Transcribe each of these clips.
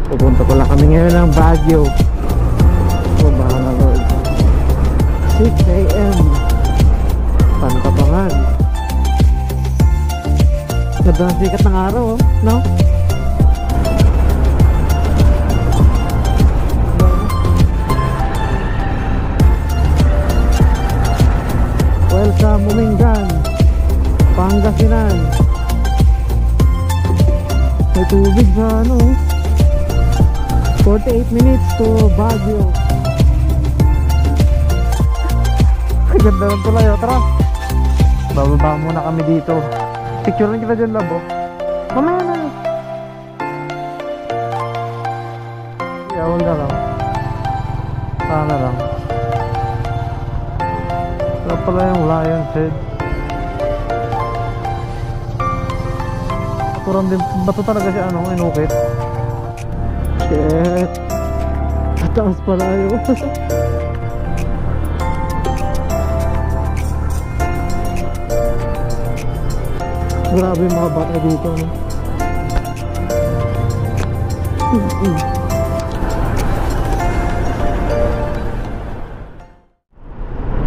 Pupunta pala kami ngayon ng Baguio. Oh, Bahana Lord. 6 AM Pantabangan. Ganda ng sikat ng araw, oh, no? Welcome Umingan, Pangasinan. May tubig sa ano, 48 minutes to Baguio. Ganda ng tulay, oh. Tara, bababa muna kami dito. Picture lang kita dyan, labo. Mamaya na. Huwag na lang. Sana lang. Wala pala yung Lion Shed. Turang din. Bato talaga siya, ano, inukit. Shit. Mataas pala yun. Grabe yung mga bata dito, no?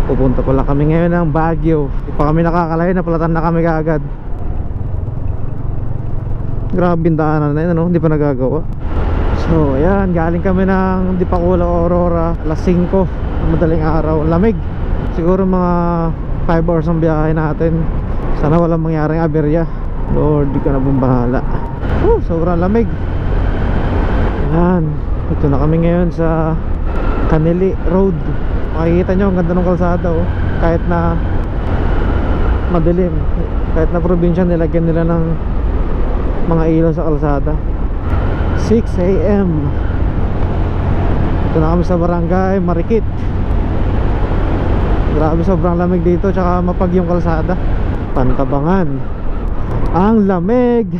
Pupunta pala kami ngayon ng Baguio. Hindi pa kami nakakalayo, napalatan na kami kaagad. Grabe yung daanan na yun, no? Hindi pa nagagawa. So ayan, galing kami ng Dipakula, Aurora. Alas 5 madaling araw, lamig. Siguro mga 5 hours ang biyahe natin. Sana walang mangyaring aberya. Lord, di ka na bumahala. Sobrang lamig. Ayan, ito na kami ngayon sa Canili Road. Makikita nyo, ang ganda ng kalsada, oh. Kahit na madilim, kahit na probinsya, nilagyan nila ng mga ilaw sa kalsada. 6 AM. Ito na kami sa Barangay Marikit. Grabe, sobrang lamig dito, tsaka mapag yung kalsada. Pantabangan. Ang lamig.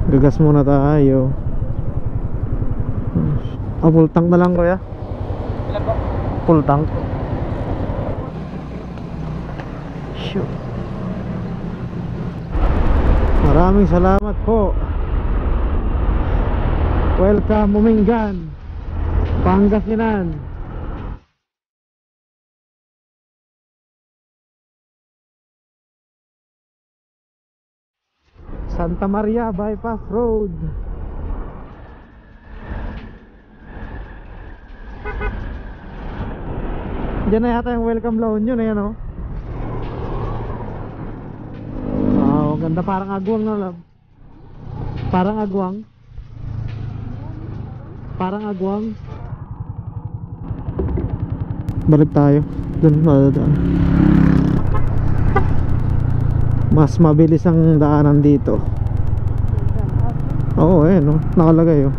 Gagas muna tayo. Full tank na lang, kuya. Ilan po? Full tank. Shoot. Maraming salamat po. Welcome Umingan, Pangasinan. Santa Maria Bypass Road. Diyan na yata yung welcome lawn yun, ayan, oh. Wow, ganda, parang agwang na lang. Parang agwang. Parang agwang. Balik tayo. Doon madadaan. Mas mabilis ang daanan dito. Oo, no? Nakalagay, oh.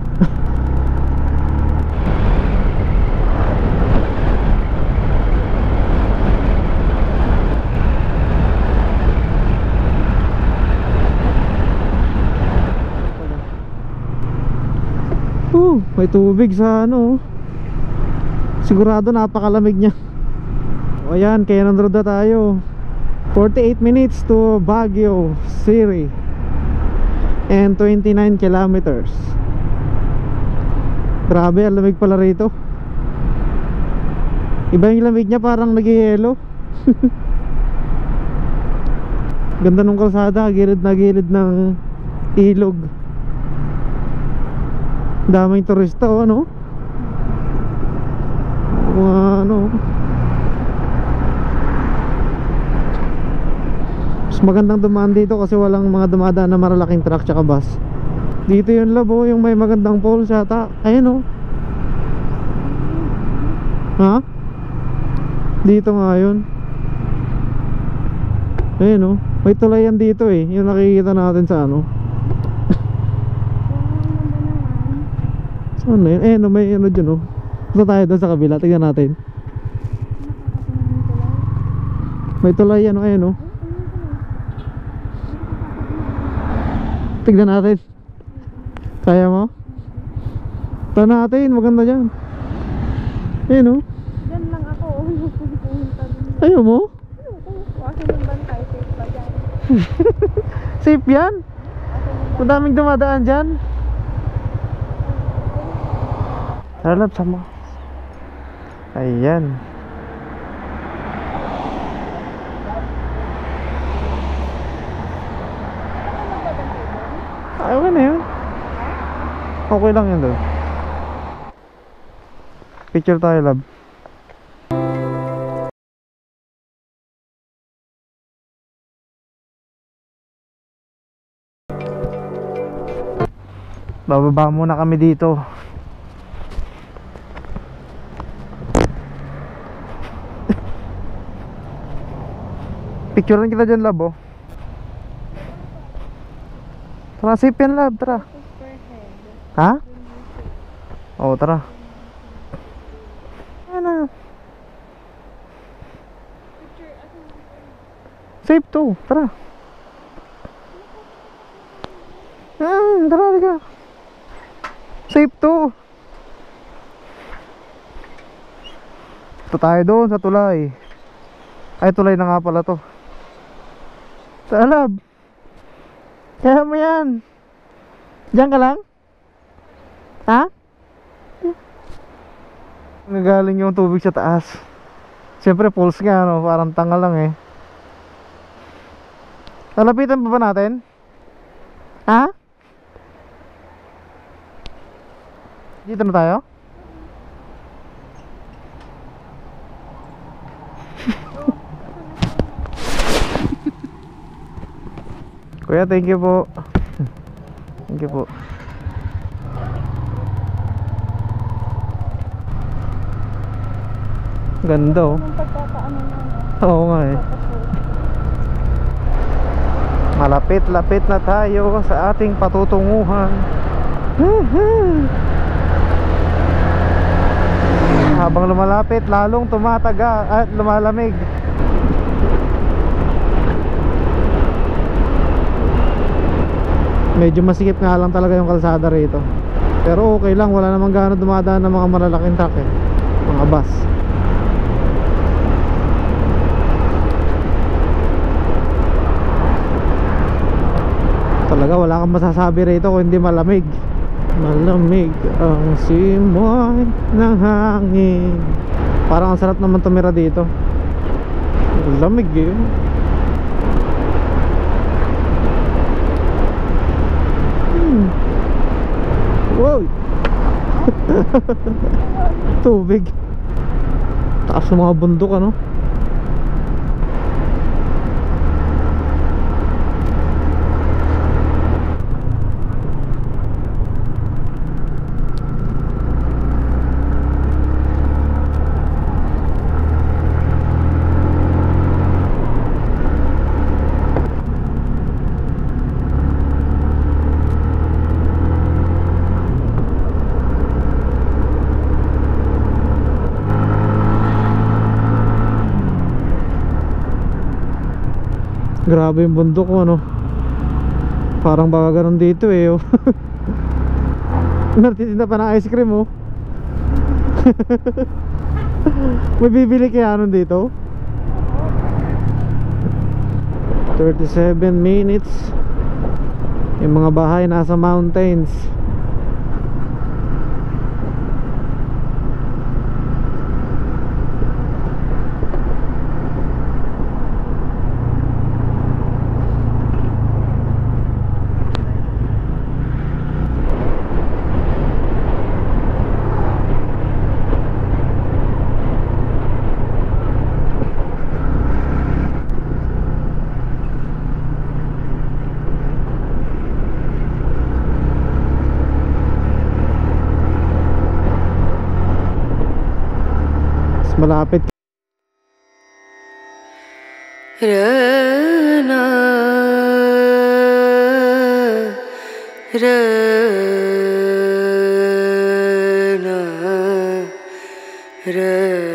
May tubig sa ano. Sigurado napakalamig niya. O ayan, Cannon Road na tayo. 48 minutes to Baguio City and 29 kilometers. Grabe, ang lamig pala rito. Iba yung lamig niya, parang nag-yelo. Ganda nung kalsada, gilid na gilid ng ilog. Daming turista o ano. Ano. Mas magandang dumaan dito kasi walang mga dumadaan na malalaking truck tsaka bus. Dito yung labo, yung may magandang poles yata. Ayun o. Ha? Dito nga yun. Ayun o. May tulayan dito eh. Yung nakikita natin sa ano. Saan na yun? Eh no, may ano dyan o. Punta tayo doon sa kabila. Tignan natin. May tulayan o. Ayun o. Tignan natin. Kaya mo? Tignan natin, maganda dyan. Ayun o. Diyan lang ako. Ayaw mo? Kasi yung bantay, safe ba dyan? Safe yan? Madaming dumadaan dyan. Harap sama. Ayan. Okay na yun. Okay lang yun doon. Picture tayo, love. Bababa muna kami dito. Picturean kita dyan, love, oh. Tara, safe yan, love, tara. Ha? Oo, tara. Ano? Safe to, tara. Tara, halika. Safe to. Ito tayo doon sa tulay. Ay, tulay na nga pala to. Talab. Kaya mo yan. Diyan ka lang? Ha? Nagaling yung tubig sa taas. Siyempre pulse nga, no? Parang tanga lang eh. Lalapitan pa ba natin? Ha? Dito na tayo? Kuya, thank you po. Thank you po. Ganda oh. Yung pagkakaano na, no? Oo nga eh. Malapit-lapit na tayo sa ating patutunguhan. Habang lumalapit, lalong tumataga at lumalamig. Medyo masikip nga lang talaga yung kalsada rito. Pero okay lang, wala namang gaano dumadaan ng mga malalaking truck eh. Mga bus. Talaga wala kang masasabi rito kung hindi malamig. Malamig ang simoy ng hangin. Parang ang sarap naman tumira dito. Lamig eh. Wow. Tubig. Taas ng mga bundok ano. Grabe yung bundok ko ano. Parang baka ganun dito eh oh. Nagtitinda pa ng ice cream, oh. May bibili kaya nun dito? 37 minutes. Yung mga bahay nasa mountains. Malapit. Rana Rana Ranu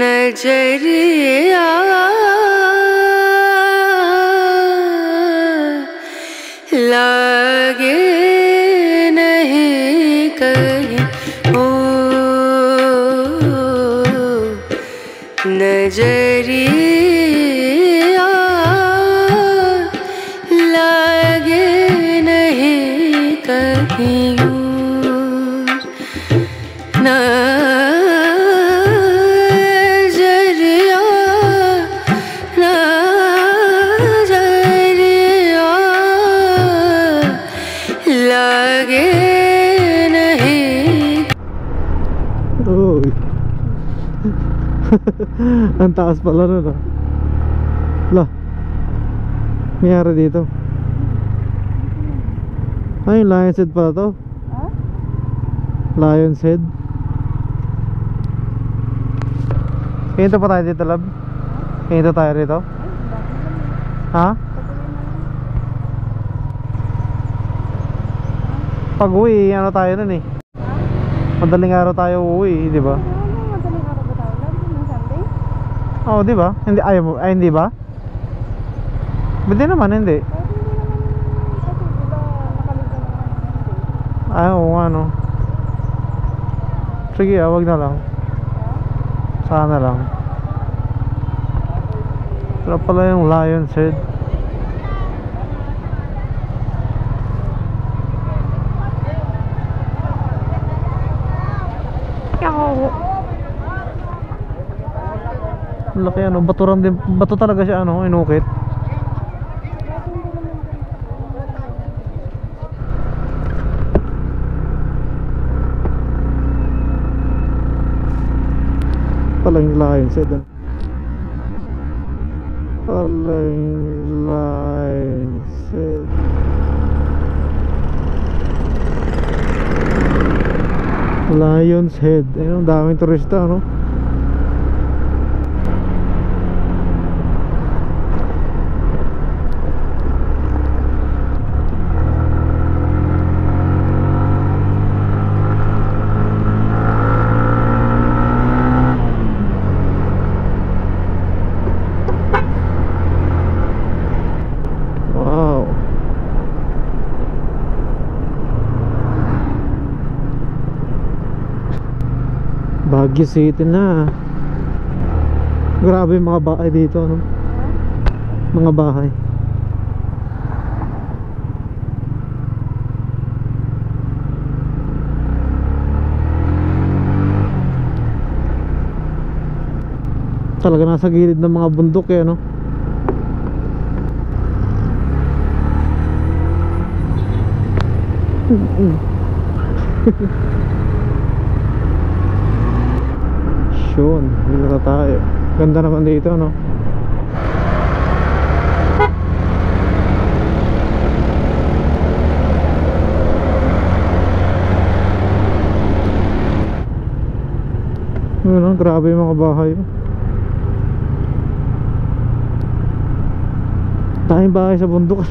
नजरिया लागे नहीं कहीं ओ नजरिया लागे नहीं कहीं Ang taas pala nun, ah. Lah, mayroon dito. Ay, Lion's Head pala to. Ha? Lion's Head. Hinto pa tayo dito, lab. Hinto tayo rito. Ha? Pag uwi, ano tayo nun eh. Madaling araw tayo uuwi, di ba? Madaling araw ba tayo? Lagi ng Sunday? Oo, di ba? Hindi, ayaw mo, ay hindi ba? Hindi naman, hindi. Kahit hindi naman, kasi diba nakalimutan naman ng Sunday. Ay, oo nga, no. Sige, wag na lang. Sana lang. Wala pala yung Lion's Head. Ang laki, ano, baturan din, bato talaga siya, ano, inukit. Palang Lion's Head. Palang Lion's Head. Lion's Head. Ayun, daming turista, no? Wow. Baguio City na. Grabe yung mga bahay dito, no? Mga bahay. Talaga nasa gilid ng mga bundok eh, no? Yun, dito na tayo. Ganda naman dito, no? Yun, no? Grabe yung mga bahay. Tayong bahay sa bundok.